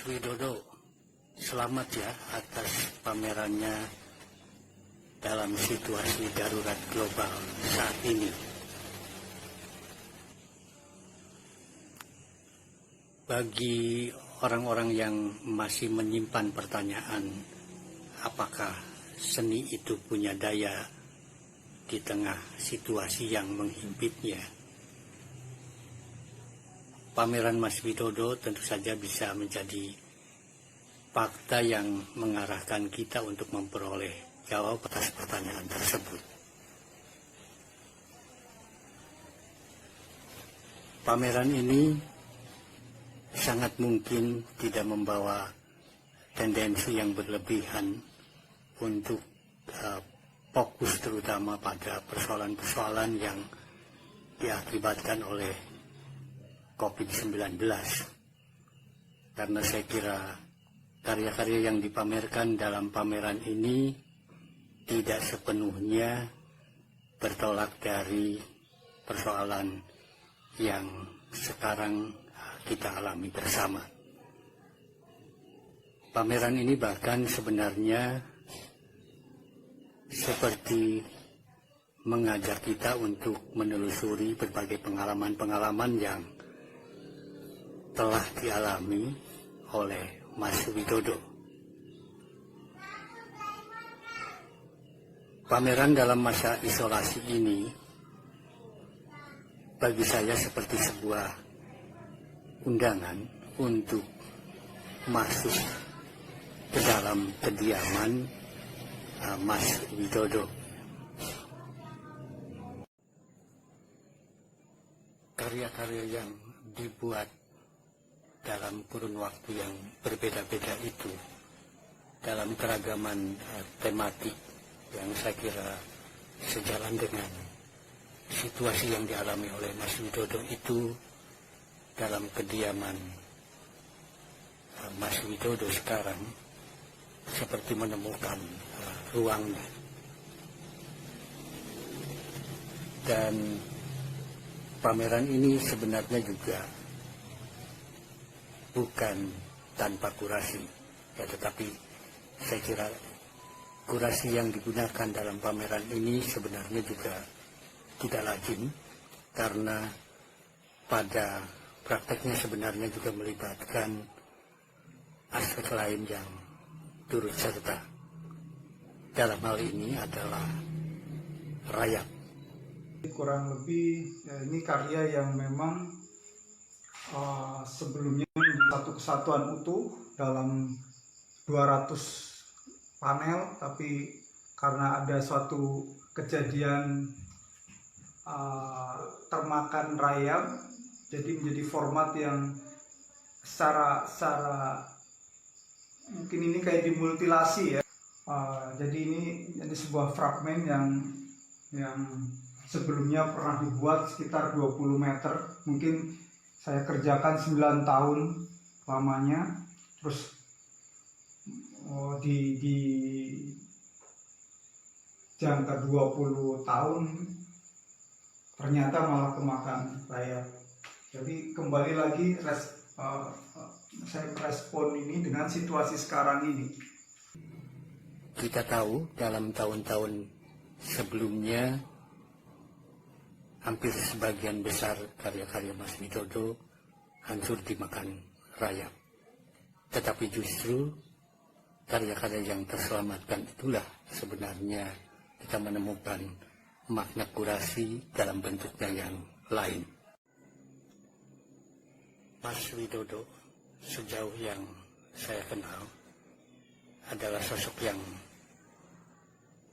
Widodo, selamat ya atas pamerannya dalam situasi darurat global saat ini. Bagi orang-orang yang masih menyimpan pertanyaan, apakah seni itu punya daya di tengah situasi yang menghimpitnya? Pameran Mas Widodo tentu saja bisa menjadi fakta yang mengarahkan kita untuk memperoleh jawab atas pertanyaan tersebut. Pameran ini sangat mungkin tidak membawa tendensi yang berlebihan untuk fokus terutama pada persoalan-persoalan yang diakibatkan oleh COVID-19. Karena saya kira karya-karya yang dipamerkan dalam pameran ini tidak sepenuhnya bertolak dari persoalan yang sekarang kita alami bersama. Pameran ini bahkan sebenarnya seperti mengajak kita untuk menelusuri berbagai pengalaman-pengalaman yang telah dialami oleh Mas Widodo. Pameran dalam masa isolasi ini bagi saya seperti sebuah undangan untuk masuk ke dalam kediaman Mas Widodo. Karya-karya yang dibuat dalam kurun waktu yang berbeda-beda itu, dalam keragaman tematik yang saya kira sejalan dengan situasi yang dialami oleh Mas Widodo itu, dalam kediaman Mas Widodo sekarang seperti menemukan ruangnya. Dan pameran ini sebenarnya juga bukan tanpa kurasi, ya, tetapi saya kira kurasi yang digunakan dalam pameran ini sebenarnya juga tidak lazim, karena pada prakteknya sebenarnya juga melibatkan aspek lain yang turut serta. Dalam hal ini adalah rayap. Kurang lebih ini karya yang memang sebelumnya satu kesatuan utuh dalam 200 panel, tapi karena ada suatu kejadian termakan rayap, jadi menjadi format yang secara mungkin ini kayak dimutilasi ya. Jadi ini sebuah fragmen yang sebelumnya pernah dibuat sekitar 20 meter, mungkin saya kerjakan 9 tahun lamanya, terus di jangka 20 tahun ternyata malah kemakan rayap. Jadi kembali lagi saya merespon ini dengan situasi sekarang ini. Kita tahu dalam tahun-tahun sebelumnya hampir sebagian besar karya-karya Mas Widodo hancur dimakan rayap. Tetapi justru karya-karya yang terselamatkan itulah sebenarnya kita menemukan makna kurasi dalam bentuknya yang lain. Mas Widodo sejauh yang saya kenal adalah sosok yang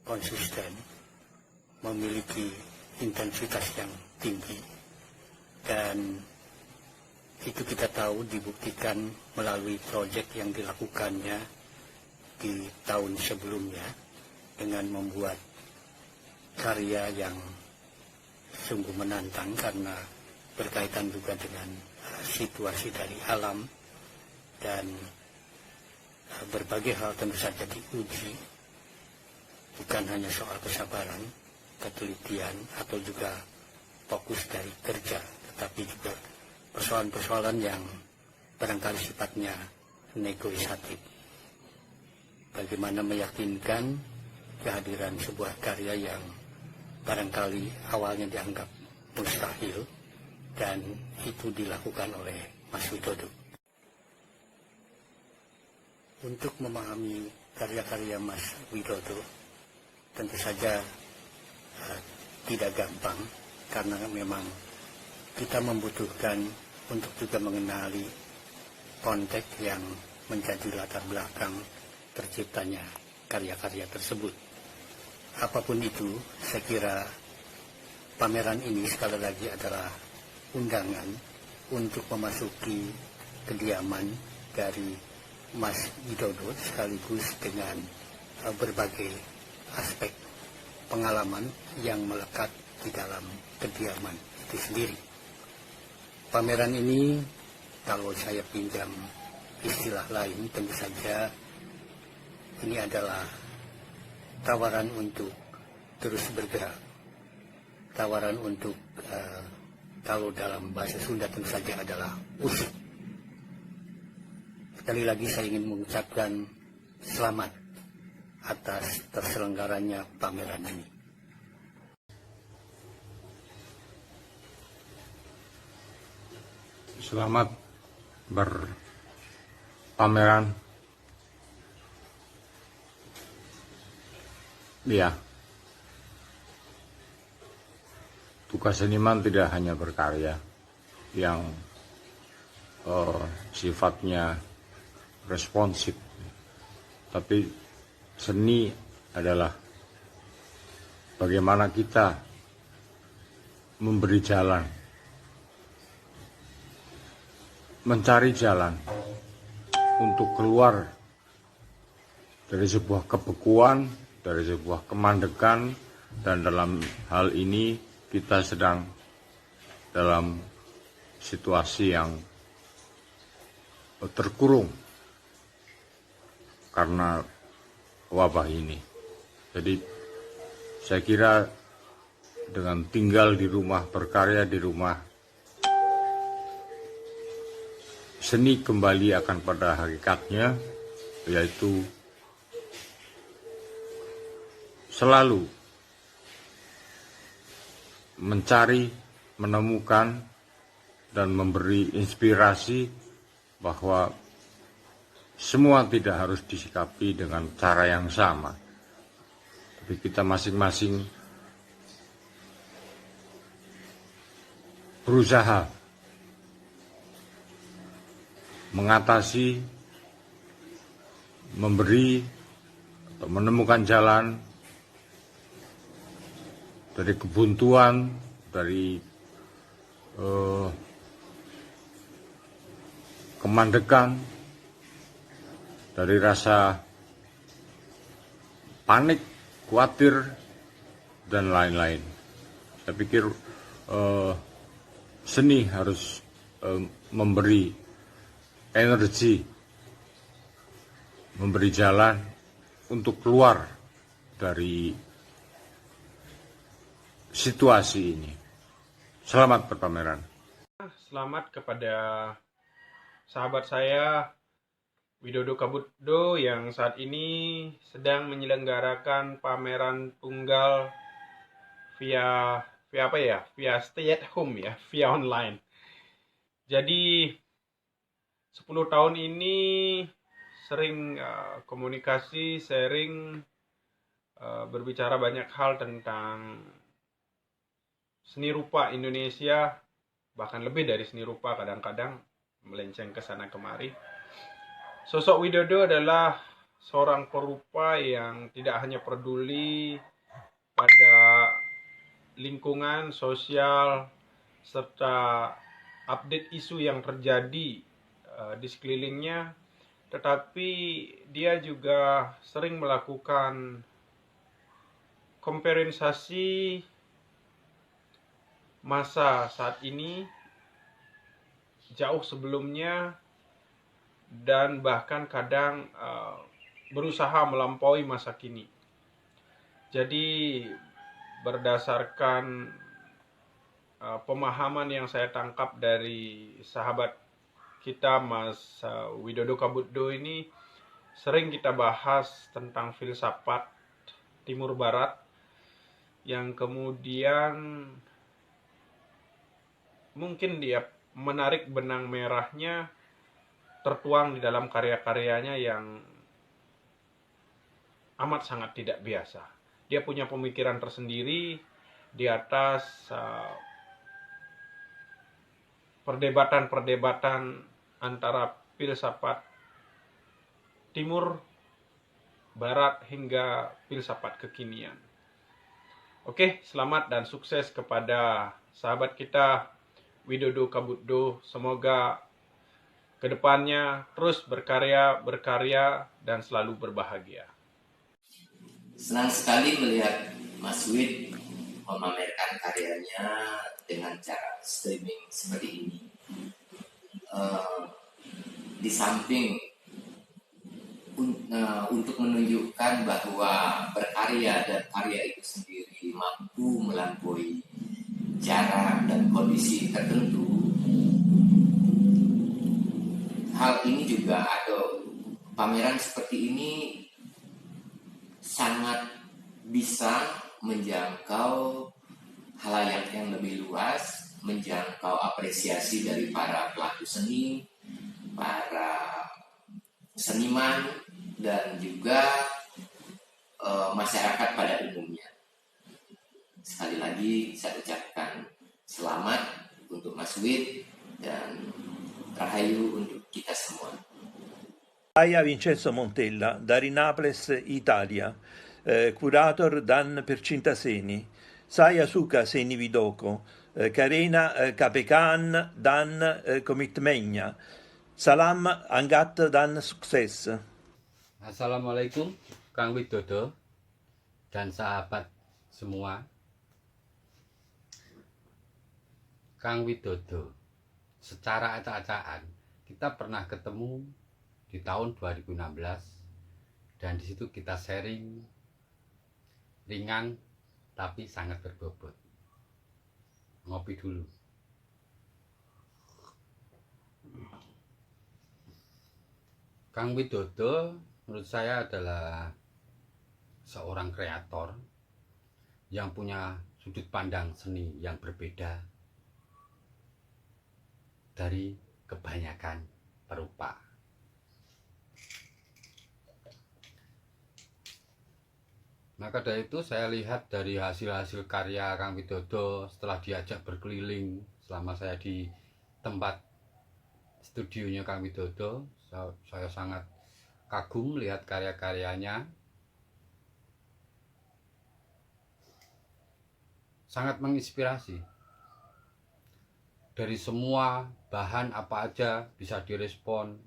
konsisten, memiliki intensitas yang tinggi, dan itu kita tahu dibuktikan melalui proyek yang dilakukannya di tahun sebelumnya dengan membuat karya yang sungguh menantang karena berkaitan juga dengan situasi dari alam, dan berbagai hal tentu saja diuji, bukan hanya soal kesabaran, ketelitian, atau juga fokus dari kerja, tetapi juga persoalan-persoalan yang barangkali sifatnya negosiatif. Bagaimana meyakinkan kehadiran sebuah karya yang barangkali awalnya dianggap mustahil, dan itu dilakukan oleh Mas Widodo. Untuk memahami karya-karya Mas Widodo tentu saja tidak gampang, karena memang kita membutuhkan untuk juga mengenali konteks yang menjadi latar belakang terciptanya karya-karya tersebut. Apapun itu, saya kira pameran ini sekali lagi adalah undangan untuk memasuki kediaman dari Mas Widodo, sekaligus dengan berbagai aspek pengalaman yang melekat di dalam kediaman itu sendiri. Pameran ini, kalau saya pinjam istilah lain, tentu saja ini adalah tawaran untuk terus bergerak, tawaran untuk kalau dalam bahasa Sunda tentu saja adalah usik. Sekali lagi saya ingin mengucapkan selamat atas terselenggaranya pameran ini. Selamat berpameran. Ya, tugas seniman tidak hanya berkarya yang sifatnya responsif, tapi seni adalah bagaimana kita memberi jalan, mencari jalan untuk keluar dari sebuah kebekuan, dari sebuah kemandekan, dan dalam hal ini kita sedang dalam situasi yang terkurung karena wabah ini. Jadi saya kira dengan tinggal di rumah, berkarya di rumah, seni kembali akan pada hakikatnya, yaitu selalu mencari, menemukan, dan memberi inspirasi bahwa semua tidak harus disikapi dengan cara yang sama, tapi kita masing-masing berusaha mengatasi, memberi, atau menemukan jalan dari kebuntuan, dari kemandekan, dari rasa panik, khawatir, dan lain-lain. Saya pikir seni harus memberi energi, memberi jalan untuk keluar dari situasi ini. Selamat berpameran. Selamat kepada sahabat saya Widodo Kabutdo yang saat ini sedang menyelenggarakan pameran tunggal via apa ya? Via stay at home ya, via online. Jadi 10 tahun ini sering komunikasi, sharing, berbicara banyak hal tentang seni rupa Indonesia, bahkan lebih dari seni rupa, kadang-kadang melenceng ke sana kemari. Sosok Widodo adalah seorang perupa yang tidak hanya peduli pada lingkungan, sosial, serta update isu yang terjadi di sekelilingnya, tetapi dia juga sering melakukan kompensasi masa saat ini, jauh sebelumnya, dan bahkan kadang berusaha melampaui masa kini. Jadi berdasarkan pemahaman yang saya tangkap dari sahabat kita Mas Widodo Kabuddo ini sering kita bahas tentang filsafat Timur Barat yang kemudian mungkin dia menarik benang merahnya tertuang di dalam karya-karyanya yang amat sangat tidak biasa. Dia punya pemikiran tersendiri di atas perdebatan-perdebatan antara filsafat Timur, Barat hingga filsafat kekinian. Oke, selamat dan sukses kepada sahabat kita Widodo Kabuddo. Semoga kedepannya terus berkarya dan selalu berbahagia. Senang sekali melihat Mas Wid memamerkan karyanya dengan cara streaming seperti ini. Di samping untuk menunjukkan bahwa berkarya dan karya itu sendiri mampu melampaui jarak dan kondisi tertentu, hal ini juga atau pameran seperti ini sangat bisa menjangkau halayak yang lebih luas, menjangkau apresiasi dari para pelaku seni, para seniman, dan juga masyarakat pada umumnya. Sekali lagi saya ucapkan selamat untuk Mas Wid dan rahayu untuk kita semua. Saya Vincenzo Montella, da Naples, Italia, curator Dan Percintaseni, saya suka Seni Vidoko, Karena Kapekan Dan Komitmenya, Salam Anggat Dan Sukses. Assalamualaikum Kang Widodo dan sahabat semua. Kang Widodo, secara acak-acakan kita pernah ketemu di tahun 2016 dan di situ kita sharing ringan tapi sangat berbobot. Ngopi dulu. Kang Widodo menurut saya adalah seorang kreator yang punya sudut pandang seni yang berbeda dari kebanyakan perupa. Maka dari itu saya lihat dari hasil-hasil karya Kang Widodo setelah diajak berkeliling selama saya di tempat studionya Kang Widodo, saya sangat kagum melihat karya-karyanya. Sangat menginspirasi. Dari semua bahan apa aja bisa direspon.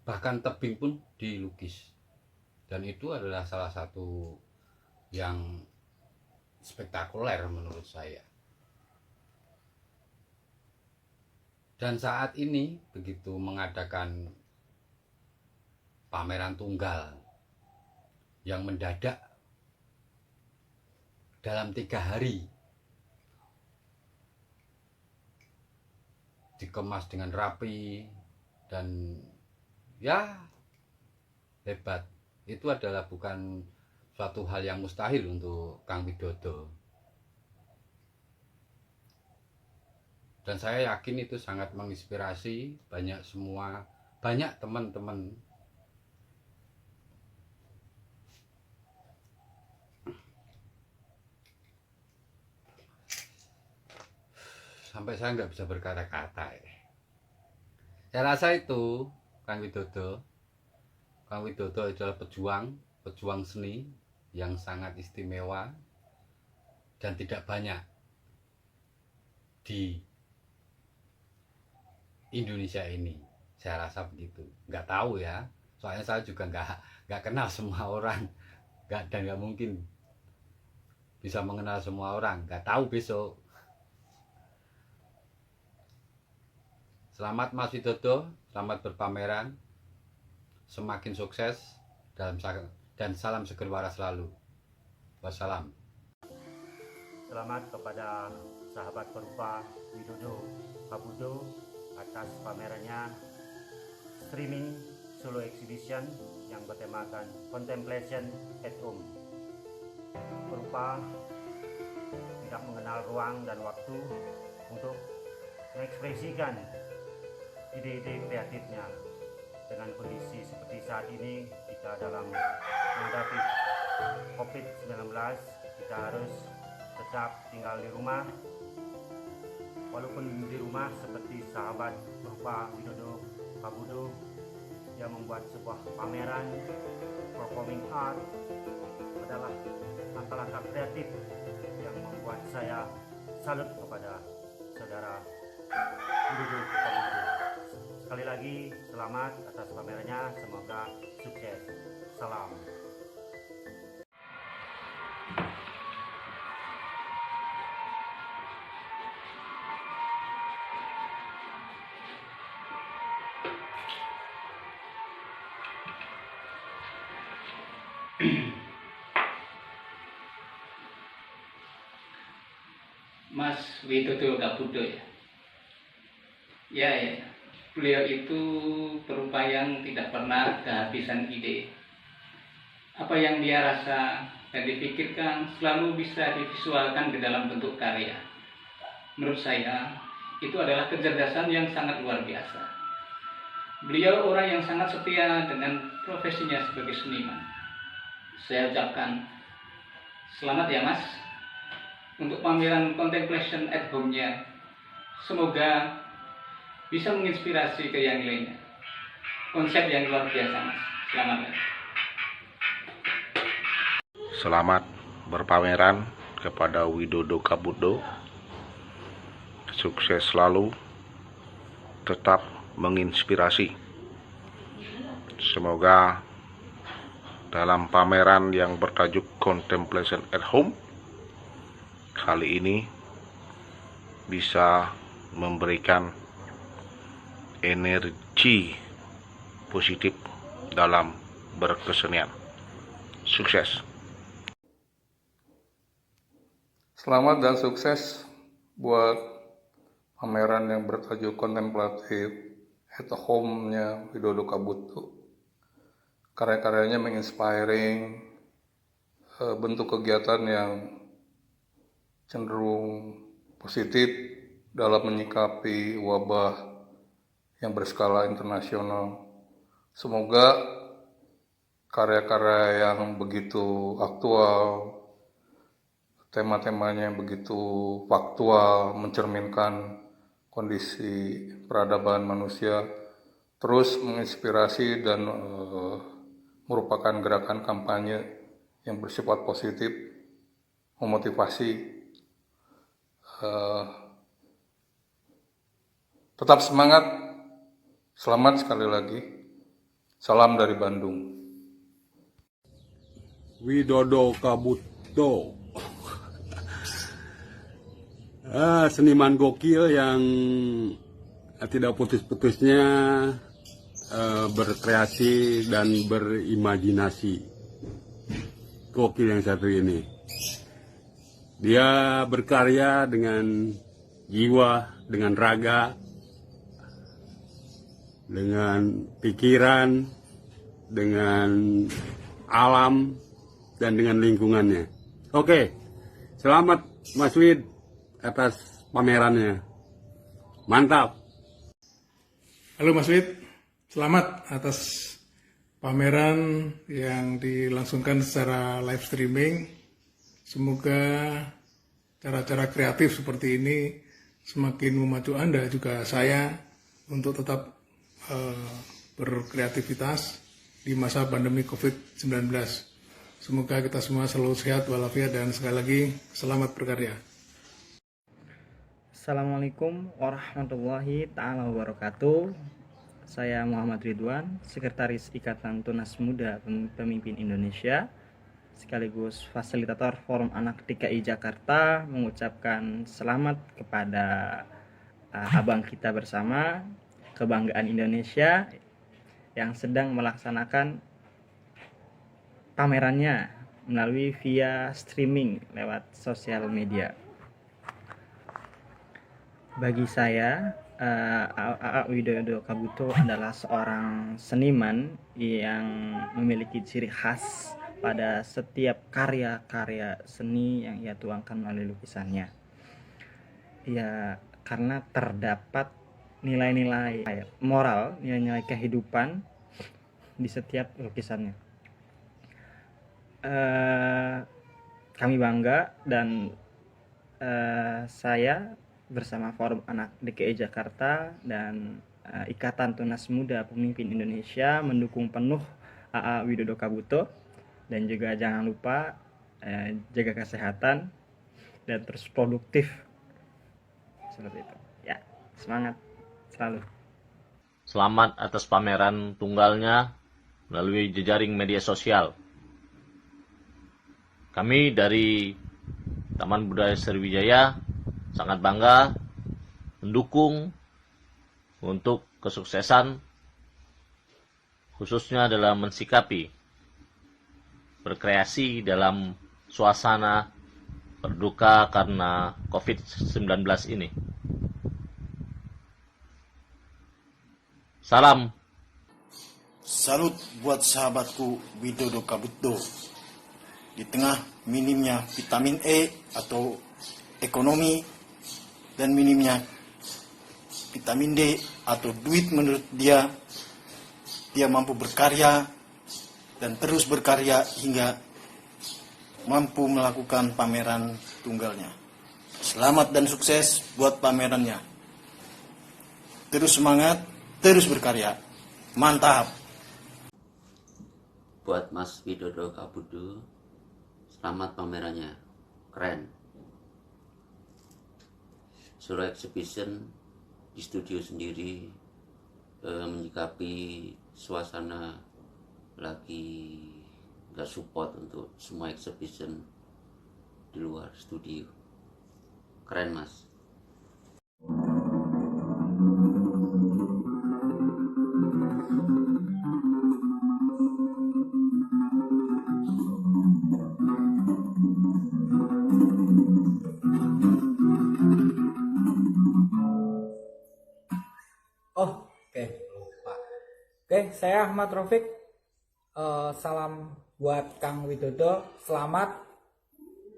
Bahkan tebing pun dilukis. Dan itu adalah salah satu yang spektakuler menurut saya. Dan saat ini begitu mengadakan pameran tunggal yang mendadak dalam 3 hari dikemas dengan rapi dan ya hebat. Itu adalah bukan suatu hal yang mustahil untuk Kang Widodo. Dan saya yakin itu sangat menginspirasi banyak teman-teman. Sampai saya nggak bisa berkata-kata. Saya rasa itu Kang Widodo adalah pejuang seni yang sangat istimewa dan tidak banyak di Indonesia ini. Saya rasa begitu. Nggak tahu ya, soalnya saya juga nggak kenal semua orang, dan nggak mungkin bisa mengenal semua orang. Nggak tahu besok. Selamat Mas Widodo, selamat berpameran. Semakin sukses dan salam seger waras selalu. Wassalam. Selamat kepada sahabat perupa Widodo Kabuddo, atas pamerannya streaming solo exhibition yang bertemakan Contemplation at Home, berupa tidak mengenal ruang dan waktu untuk mengekspresikan ide-ide kreatifnya. Dengan kondisi seperti saat ini, kita dalam menghadapi COVID-19, kita harus tetap tinggal di rumah. Walaupun di rumah, seperti sahabat Bapak Widodo Kabudo yang membuat sebuah pameran performing art adalah langkah-langkah kreatif yang membuat saya salut kepada saudara Widodo Kabudo. Sekali lagi selamat atas pamerannya, semoga sukses. Salam. Mas Widodo Kabudo ya. Ya. Beliau itu perupa yang tidak pernah kehabisan ide. Apa yang dia rasa dan dipikirkan selalu bisa divisualkan ke dalam bentuk karya. Menurut saya, itu adalah kecerdasan yang sangat luar biasa. Beliau orang yang sangat setia dengan profesinya sebagai seniman. Saya ucapkan selamat ya Mas untuk pameran Contemplation at Home-nya. Semoga bisa menginspirasi ke yang lainnya. Konsep yang luar biasa Mas. Selamat ya. Selamat berpameran kepada Widodo Kabudo. Sukses selalu, tetap menginspirasi. Semoga dalam pameran yang bertajuk Contemplation at Home kali ini bisa memberikan energi positif dalam berkesenian. Sukses. Selamat dan sukses buat pameran yang bertajuk Contemplative at Home-nya Widodo Kabudo. Karya-karyanya menginspiring, bentuk kegiatan yang cenderung positif dalam menyikapi wabah yang berskala internasional. Semoga karya-karya yang begitu aktual, tema-temanya yang begitu faktual, mencerminkan kondisi peradaban manusia, terus menginspirasi dan merupakan gerakan kampanye yang bersifat positif, memotivasi. Tetap semangat. Selamat sekali lagi. Salam dari Bandung. Widodo Kabudo. Seniman gokil yang tidak putus-putusnya berkreasi dan berimajinasi. Gokil yang satu ini. Dia berkarya dengan jiwa, dengan raga, dengan pikiran, dengan alam, dan dengan lingkungannya. Oke, selamat Mas Wid atas pamerannya. Mantap. Halo Mas Wid, selamat atas pameran yang dilangsungkan secara live streaming. Semoga cara-cara kreatif seperti ini semakin memacu Anda, juga saya, untuk tetap berkreativitas di masa pandemi COVID-19. Semoga kita semua selalu sehat walafiat dan sekali lagi selamat berkarya. Assalamualaikum warahmatullahi ta'ala wabarakatuh. Saya Muhammad Ridwan, Sekretaris Ikatan Tunas Muda Pemimpin Indonesia, sekaligus fasilitator Forum Anak DKI Jakarta, mengucapkan selamat kepada abang kita bersama, Kebanggaan Indonesia, yang sedang melaksanakan pamerannya melalui via streaming lewat sosial media. Bagi saya, A.A. Widodo Kabuto adalah seorang seniman yang memiliki ciri khas pada setiap karya-karya seni yang ia tuangkan melalui lukisannya. Ya, karena terdapat nilai-nilai moral, nilai-nilai kehidupan di setiap lukisannya. Kami bangga dan saya bersama Forum Anak DKI Jakarta dan Ikatan Tunas Muda Pemimpin Indonesia mendukung penuh A.A. Widodo Kabuto, dan juga jangan lupa jaga kesehatan dan terus produktif seperti itu ya. Semangat selalu. Selamat atas pameran tunggalnya melalui jejaring media sosial. Kami dari Taman Budaya Sriwijaya sangat bangga mendukung untuk kesuksesan, khususnya dalam mensikapi berkreasi dalam suasana berduka karena COVID-19 ini. Salam. Salut buat sahabatku Widodo Kabuto. Di tengah minimnya vitamin E atau ekonomi dan minimnya vitamin D atau duit, menurut dia mampu berkarya dan terus berkarya hingga mampu melakukan pameran tunggalnya. Selamat dan sukses buat pamerannya. Terus semangat, terus berkarya. Mantap. Buat Mas Widodo Kabuto, selamat pamerannya. Keren. Solo Exhibition di studio sendiri menyikapi suasana lagi nggak support untuk semua exhibition di luar studio. Keren, Mas. Oke, saya Ahmad Rafiq. Salam buat Kang Widodo. Selamat.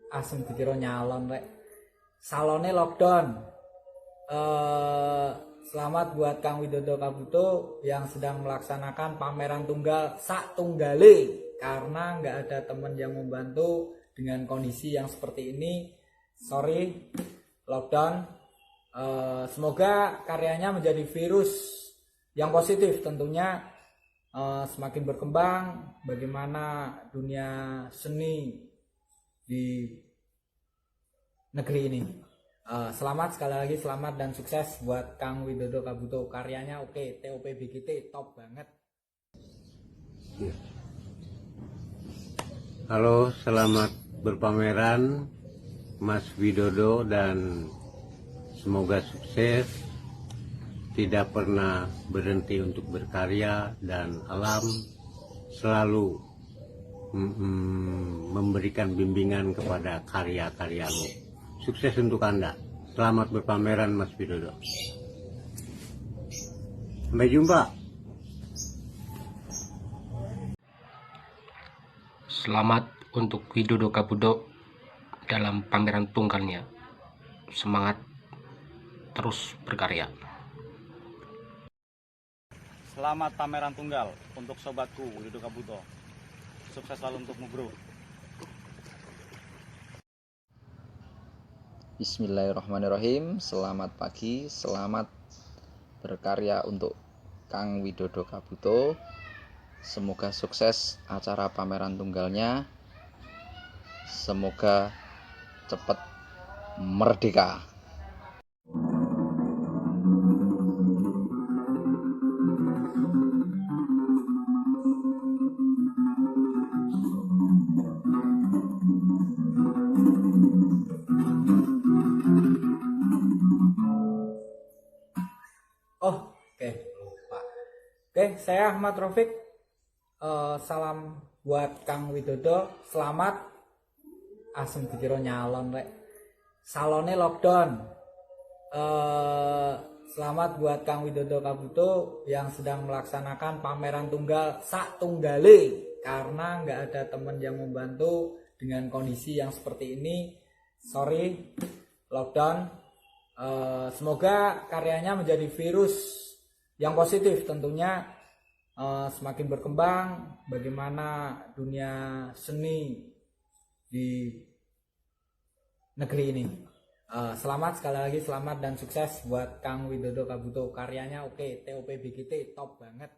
Asem dikira nyalon rek. Salone lockdown. Selamat buat Kang Widodo Kabuto yang sedang melaksanakan pameran tunggal sak tunggale, karena nggak ada teman yang membantu dengan kondisi yang seperti ini. Sorry, lockdown. Semoga karyanya menjadi virus yang positif tentunya, semakin berkembang bagaimana dunia seni di negeri ini. Selamat sekali lagi, selamat dan sukses buat Kang Widodo Kabuto. Karyanya oke, TOP BGT top banget. Halo, selamat berpameran Mas Widodo dan semoga sukses. Tidak pernah berhenti untuk berkarya dan alam selalu memberikan bimbingan kepada karya-karyamu. Sukses untuk Anda. Selamat berpameran Mas Widodo. Sampai jumpa. Selamat untuk Widodo Kabuto dalam pameran tunggalnya. Semangat terus berkarya. Selamat pameran tunggal untuk sobatku Widodo Kabuto. Sukses selalu untukmu, bro. Bismillahirrahmanirrahim. Selamat pagi, selamat berkarya untuk Kang Widodo Kabuto. Semoga sukses acara pameran tunggalnya. Semoga cepat merdeka. Oke, saya Ahmad Rafiq. Salam buat Kang Widodo. Selamat. Asem dikira nyalon rek. Salone lockdown. Selamat buat Kang Widodo Kabuto yang sedang melaksanakan pameran tunggal sak tunggale, karena nggak ada teman yang membantu dengan kondisi yang seperti ini. Sorry, lockdown. Semoga karyanya menjadi virus yang positif tentunya, semakin berkembang bagaimana dunia seni di negeri ini. Selamat, sekali lagi selamat dan sukses buat Kang Widodo Kabuto. Karyanya oke, TOP BGT top banget.